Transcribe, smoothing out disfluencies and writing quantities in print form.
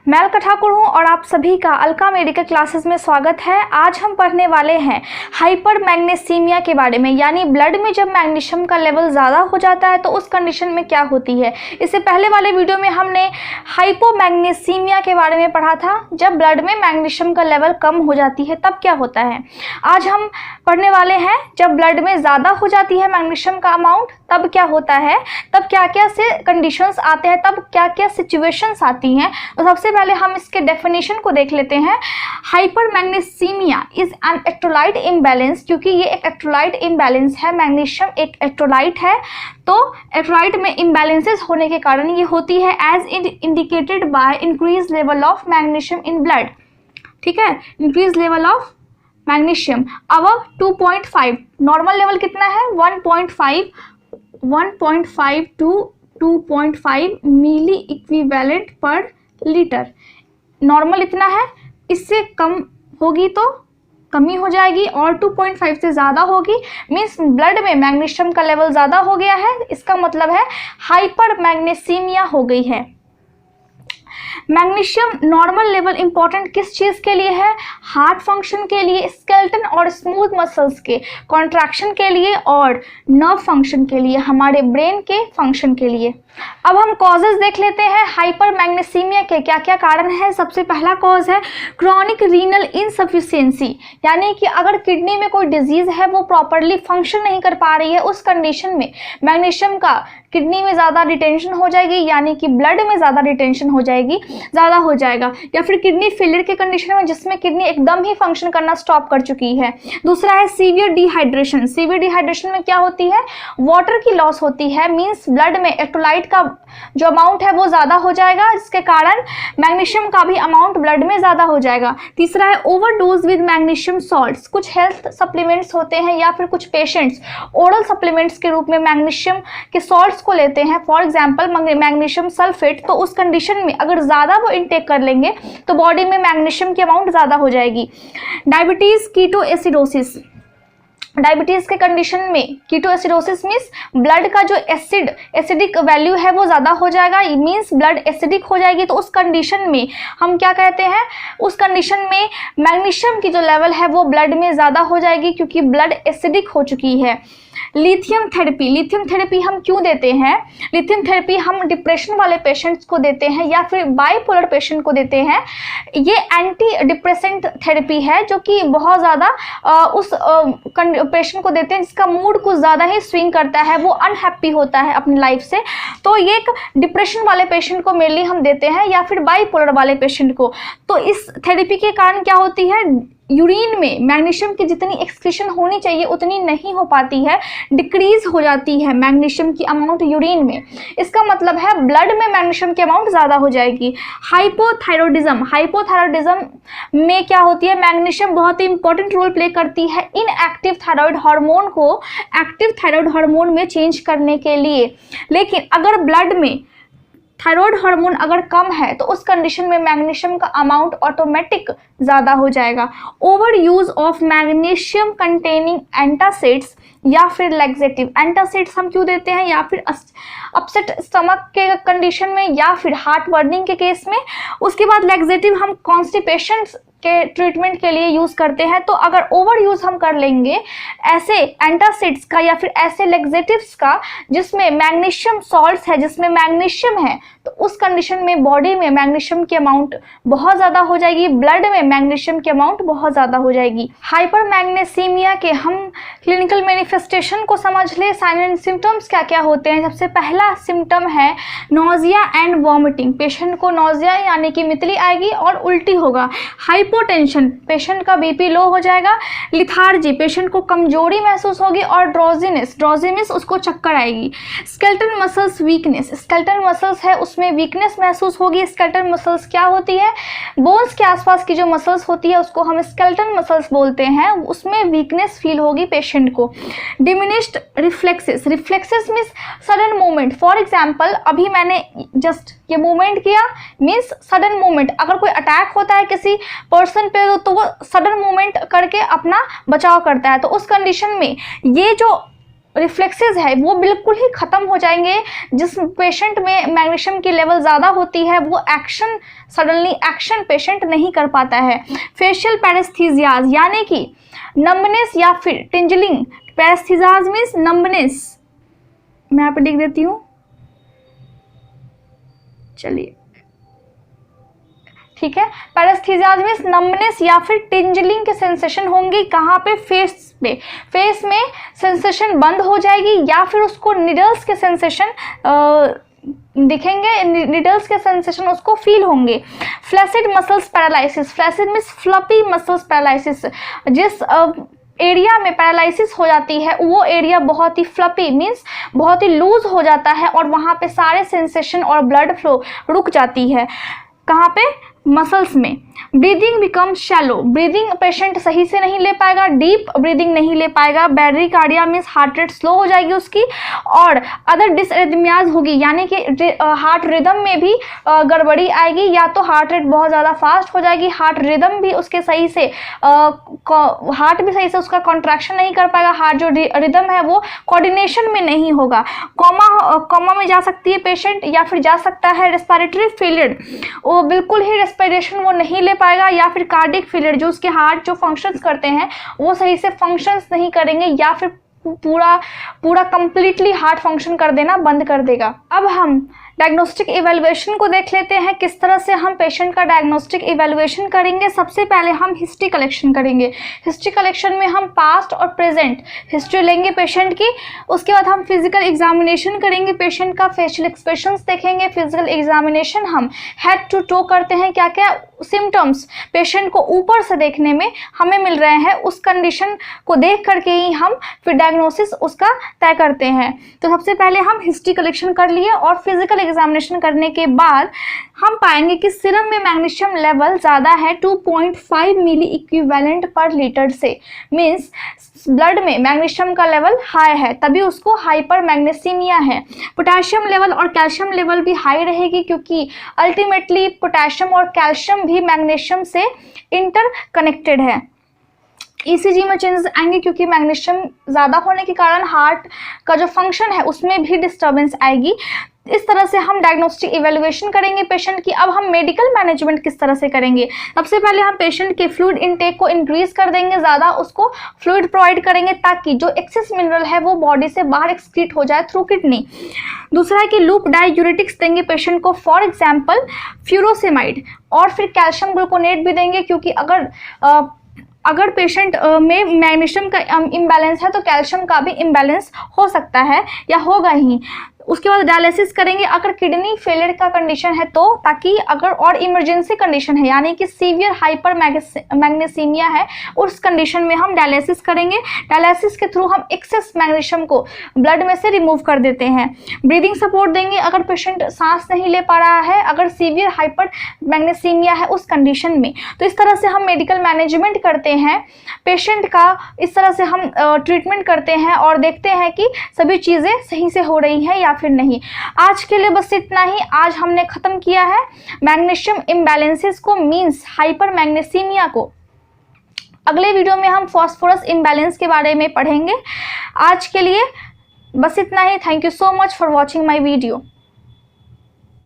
मैं अलका ठाकुर हूं और आप सभी का अलका मेडिकल क्लासेस में स्वागत है। आज हम पढ़ने वाले हैं हाइपर मैग्नीसीमिया के बारे में, यानी ब्लड में जब मैग्नीशियम का लेवल ज़्यादा हो जाता है तो उस कंडीशन में क्या होती है। इससे पहले वाले वीडियो में हमने हाइपोमैग्नीसीमिया के बारे में पढ़ा था, जब ब्लड में मैग्नीशियम का लेवल कम हो जाती है तब क्या होता है। आज हम पढ़ने वाले हैं जब ब्लड में ज़्यादा हो जाती है मैग्नीशियम का अमाउंट तब क्या होता है, तब क्या क्या से कंडीशंस आते हैं, तब क्या क्या सिचुएशंस आती हैं। तो सबसे पहले हम इसके डेफिनेशन को देख लेते हैं। हाइपरमैग्नीसीमिया इज एन इलेक्ट्रोलाइट इम्बैलेंस, क्योंकि ये एक इलेक्ट्रोलाइट इम्बैलेंस है। मैग्नीशियम एक इलेक्ट्रोलाइट है, तो इलेक्ट्रोलाइट में इम्बैलेंसेस होने के कारण ये होती है as indicated by increase level of magnesium in blood. ठीक है, increase level of magnesium above 2.5। Normal level कितना है 1.5 to 2.5 milli equivalent per litre. Normal इतना है, इससे कम होगी तो कमी हो जाएगी और 2.5 से ज़्यादा होगी मीन्स ब्लड में मैग्नीशियम का लेवल ज़्यादा हो गया है। इसका मतलब है हाइपर मैग्नीसीमिया हो गई है। मैग्नीशियम नॉर्मल लेवल इंपॉर्टेंट किस चीज़ के लिए है? हार्ट फंक्शन के लिए, स्केलेटन और स्मूथ मसल्स के कॉन्ट्रैक्शन के लिए और नर्व फंक्शन के लिए, हमारे ब्रेन के फंक्शन के लिए। अब हम कॉजेज देख लेते हैं हाइपर मैग्नीसीमिया के क्या क्या कारण है। सबसे पहला कॉज है क्रॉनिक रीनल इनसफिशिएंसी, यानी कि अगर किडनी में कोई डिजीज़ है वो प्रॉपरली फंक्शन नहीं कर पा रही है, उस कंडीशन में मैग्नीशियम का किडनी में ज़्यादा रिटेंशन हो जाएगी, यानी कि ब्लड में ज़्यादा रिटेंशन हो जाएगी, ज़्यादा हो जाएगा। या फिर किडनी फेलियर के कंडीशन में जिसमें किडनी एकदम ही फंक्शन करना स्टॉप कर चुकी है। दूसरा है सीवियर डिहाइड्रेशन। सीवियर डिहाइड्रेशन में क्या होती है, वाटर की लॉस होती है, मीन्स ब्लड में इलेक्ट्रोलाइट का जो अमाउंट है वो ज़्यादा हो जाएगा, इसके कारण मैग्नीशियम का भी अमाउंट ब्लड में ज़्यादा हो जाएगा। तीसरा है ओवरडोज विद मैग्नीशियम सॉल्ट्स। कुछ हेल्थ सप्लीमेंट्स होते हैं या फिर कुछ पेशेंट्स ओरल सप्लीमेंट्स के रूप में मैग्नीशियम के सॉल्ट्स को लेते हैं, फॉर एग्जांपल मैग्नीशियम सल्फेट। तो उस कंडीशन में अगर ज़्यादा वो इनटेक कर लेंगे तो बॉडी में मैग्नीशियम की अमाउंट ज़्यादा हो जाएगी। Diabetes ketoacidosis. डायबिटीज़ के कंडीशन में कीटोएसिडोसिस मीन्स ब्लड का जो एसिडिक वैल्यू है वो ज़्यादा हो जाएगा, मीन्स ब्लड एसिडिक हो जाएगी। तो उस कंडीशन में हम क्या कहते हैं, उस कंडीशन में मैग्नीशियम की जो लेवल है वो ब्लड में ज़्यादा हो जाएगी क्योंकि ब्लड एसिडिक हो चुकी है। Lithium therapy. लिथियम थेरेपी हम क्यों देते हैं? लिथियम थेरेपी हम डिप्रेशन वाले पेशेंट्स को देते हैं या फिर बाइपोलर पेशेंट को देते हैं। ये एंटी डिप्रेसेंट थेरेपी है जो कि बहुत ज़्यादा उस पेशेंट को देते हैं जिसका मूड कुछ ज़्यादा ही स्विंग करता है, वो अनहैप्पी होता है अपनी लाइफ से। तो ये एक डिप्रेशन वाले पेशेंट को मेनली हम देते हैं या फिर बाइपोलर वाले पेशेंट को। तो इस थेरेपी के कारण क्या होती है, यूरिन में मैग्नीशियम की जितनी एक्सक्रीशन होनी चाहिए उतनी नहीं हो पाती है, डिक्रीज हो जाती है मैग्नीशियम की अमाउंट यूरिन में। इसका मतलब है ब्लड में मैग्नीशियम की अमाउंट ज़्यादा हो जाएगी। हाइपोथायरॉयडिज्म। हाइपोथायरॉयडिज्म में क्या होती है, मैग्नीशियम बहुत ही इंपॉर्टेंट रोल प्ले करती है इनएक्टिव थायराइड हार्मोन को एक्टिव थायराइड हार्मोन में चेंज करने के लिए। लेकिन अगर ब्लड में थायराइड हार्मोन अगर कम है तो उस कंडीशन में मैग्नीशियम का अमाउंट ऑटोमेटिक ज़्यादा हो जाएगा। Over use of magnesium containing antacids या फिर लैक्सेटिव। एंटासिड्स हम क्यों देते हैं, या फिर अपसेट स्टमक के कंडीशन में या फिर हार्ट बर्निंग के केस में। उसके बाद लैक्सेटिव हम कॉन्स्टिपेशन के ट्रीटमेंट के लिए यूज़ करते हैं। तो अगर ओवर यूज़ हम कर लेंगे ऐसे एंटासिड्स का या फिर ऐसे लैक्सेटिव्स का जिसमें मैग्नीशियम सॉल्ट्स है, जिसमें मैग्नीशियम है, तो उस कंडीशन में बॉडी में मैग्नीशियम की अमाउंट बहुत ज़्यादा हो जाएगी, ब्लड में मैग्नीशियम की अमाउंट बहुत ज़्यादा हो जाएगी। हाइपर मैग्नीसीमिया के हम क्लिनिकल मैनिफेस्टेशन को समझ ले। साइन एंड सिम्टम्स क्या क्या होते हैं। सबसे पहला सिम्टम है नोजिया एंड वॉमिटिंग। पेशेंट को नोजिया यानी कि मितली आएगी और उल्टी होगा। हाइपोटेंशन, पेशेंट का बीपी लो हो जाएगा। लिथार्जी, पेशेंट को कमजोरी महसूस होगी। और ड्रोजीनेस, उसको चक्कर आएगी। Skeletal muscles weakness. Skeletal muscles है उसमें वीकनेस महसूस होगी। स्केलेटल मसल्स क्या होती है, बोन्स के आसपास की जो मसल्स होती है उसको हम स्केलेटल मसल्स बोलते हैं, उसमें वीकनेस फील होगी पेशेंट को। Diminished reflexes. Reflexes means sudden movement. For example अभी मैंने जस्ट ये मूवमेंट किया मीन्स सडन मूवमेंट। अगर कोई अटैक होता है किसी पर्सन पे तो वो सडन मूवमेंट करके अपना बचाव करता है। तो उस कंडीशन में ये जो रिफ्लेक्सेस है वो बिल्कुल ही ख़त्म हो जाएंगे। जिस पेशेंट में मैग्नीशियम की लेवल ज़्यादा होती है वो एक्शन सडनली एक्शन पेशेंट नहीं कर पाता है। फेशियल पैरेस्थीसियाज यानी कि नंबनेस या फिर टिंजलिंग। पैरेस्थीसियाज मीन्स नंबनेस, मैं यहाँ पे लिख देती हूँ, चलिए ठीक है। पैरेस्थीसियाज मीन्स नंबनेस या फिर टिंजलिंग के सेंसेशन होंगी। कहाँ पे? फेस पे। फेस में सेंसेशन बंद हो जाएगी या फिर उसको निडल्स के सेंसेशन दिखेंगे, निडल्स के सेंसेशन उसको फील होंगे। Flaccid muscles paralysis. Flaccid means fluffy muscles paralysis. जिस एरिया में पैरालिसिस हो जाती है वो एरिया बहुत ही फ्लफी मीन्स बहुत ही लूज हो जाता है और वहाँ पे सारे सेंसेशन और ब्लड फ्लो रुक जाती है। कहाँ पे? मसल्स में। Breathing become shallow. Breathing patient सही से नहीं ले पाएगा, डीप ब्रीदिंग नहीं ले पाएगा। Bradycardia means heart rate slow हो जाएगी उसकी और अदर डिसरिथमियाज होगी, यानी कि हार्ट रिदम में भी गड़बड़ी आएगी, या तो हार्ट रेट बहुत ज़्यादा फास्ट हो जाएगी, हार्ट रिदम भी उसके सही से हार्ट भी सही से उसका कॉन्ट्रैक्शन नहीं कर पाएगा, हार्ट जो रिदम है वो कोऑर्डिनेशन में नहीं होगा। कोमा में जा सकती है पेशेंट, या फिर जा सकता है रेस्पिरेटरी फेलियर, वो बिल्कुल ही रेस्पिरेशन वो नहीं ले पाएगा, या फिर कार्डिक फेलियर, जो उसके हार्ट जो फंक्शंस करते हैं वो सही से फंक्शंस नहीं करेंगे, या फिर पूरा कंप्लीटली हार्ट फंक्शन कर देना बंद कर देगा। अब हम डायग्नोस्टिक इवैल्यूएशन को देख लेते हैं, किस तरह से हम पेशेंट का डायग्नोस्टिक इवैल्यूएशन करेंगे। सबसे पहले हम हिस्ट्री कलेक्शन करेंगे। हिस्ट्री कलेक्शन में हम पास्ट और प्रेजेंट हिस्ट्री लेंगे पेशेंट की। उसके बाद हम फिजिकल एग्जामिनेशन करेंगे पेशेंट का, फेशियल एक्सप्रेशंस देखेंगे। फिजिकल एग्जामिनेशन हम हेड टू टो करते हैं, क्या क्या सिम्टम्स पेशेंट को ऊपर से देखने में हमें मिल रहे हैं, उस कंडीशन को देख करके ही हम फिर डायग्नोसिस उसका तय करते हैं। तो सबसे पहले हम हिस्ट्री कलेक्शन कर लिए और फिजिकल एग्जामिनेशन करने के बाद हम पाएंगे कि सीरम में मैग्नीशियम लेवल ज़्यादा है 2.5 मिली इक्विवेलेंट पर लीटर से, मीन्स ब्लड में मैग्नीशियम का लेवल हाई है, तभी उसको हाइपर मैग्नीसीमिया है। पोटेशियम लेवल और कैल्शियम लेवल भी हाई रहेगी, क्योंकि अल्टीमेटली पोटेशियम और कैल्शियम भी मैग्नीशियम से इंटरकनेक्टेड है। ईसीजी में चेंजेस आएंगे, क्योंकि मैग्नीशियम ज़्यादा होने के कारण हार्ट का जो फंक्शन है उसमें भी डिस्टर्बेंस आएगी। इस तरह से हम डायग्नोस्टिक इवैल्यूएशन करेंगे पेशेंट की। अब हम मेडिकल मैनेजमेंट किस तरह से करेंगे? सबसे पहले हम पेशेंट के फ्लूइड इनटेक को इंक्रीज कर देंगे, ज़्यादा उसको फ्लूइड प्रोवाइड करेंगे ताकि जो एक्सेस मिनरल है वो बॉडी से बाहर एक्सक्रीट हो जाए थ्रू किडनी। दूसरा है कि लूप डायूरेटिक्स देंगे पेशेंट को, फॉर एग्जाम्पल फ्यूरोसेमाइड, और फिर कैल्शियम ग्लूकोनेट भी देंगे, क्योंकि अगर पेशेंट में मैग्नीशियम का इम्बैलेंस है तो कैल्शियम का भी इम्बैलेंस हो सकता है या होगा ही। उसके बाद डायलिसिस करेंगे अगर किडनी फेलियर का कंडीशन है तो, ताकि अगर और इमरजेंसी कंडीशन है यानी कि सीवियर हाइपर मैग्नीसीमिया है, उस कंडीशन में हम डायलिसिस करेंगे। डायलिसिस के थ्रू हम एक्सेस मैग्नीशियम को ब्लड में से रिमूव कर देते हैं। ब्रीदिंग सपोर्ट देंगे अगर पेशेंट सांस नहीं ले पा रहा है, अगर सीवियर हाइपर मैग्नीसीमिया है उस कंडीशन में। तो इस तरह से हम मेडिकल मैनेजमेंट करते हैं पेशेंट का, इस तरह से हम ट्रीटमेंट करते हैं और देखते हैं कि सभी चीज़ें सही से हो रही हैं या फिर नहीं। आज के लिए बस इतना ही। आज हमने खत्म किया है मैग्नीशियम इम्बैलेंसेस को, मींस हाइपर मैग्नीसीमिया को। अगले वीडियो में हम फास्फोरस इम्बैलेंस के बारे में पढ़ेंगे। आज के लिए बस इतना ही। Thank you so much for watching my video.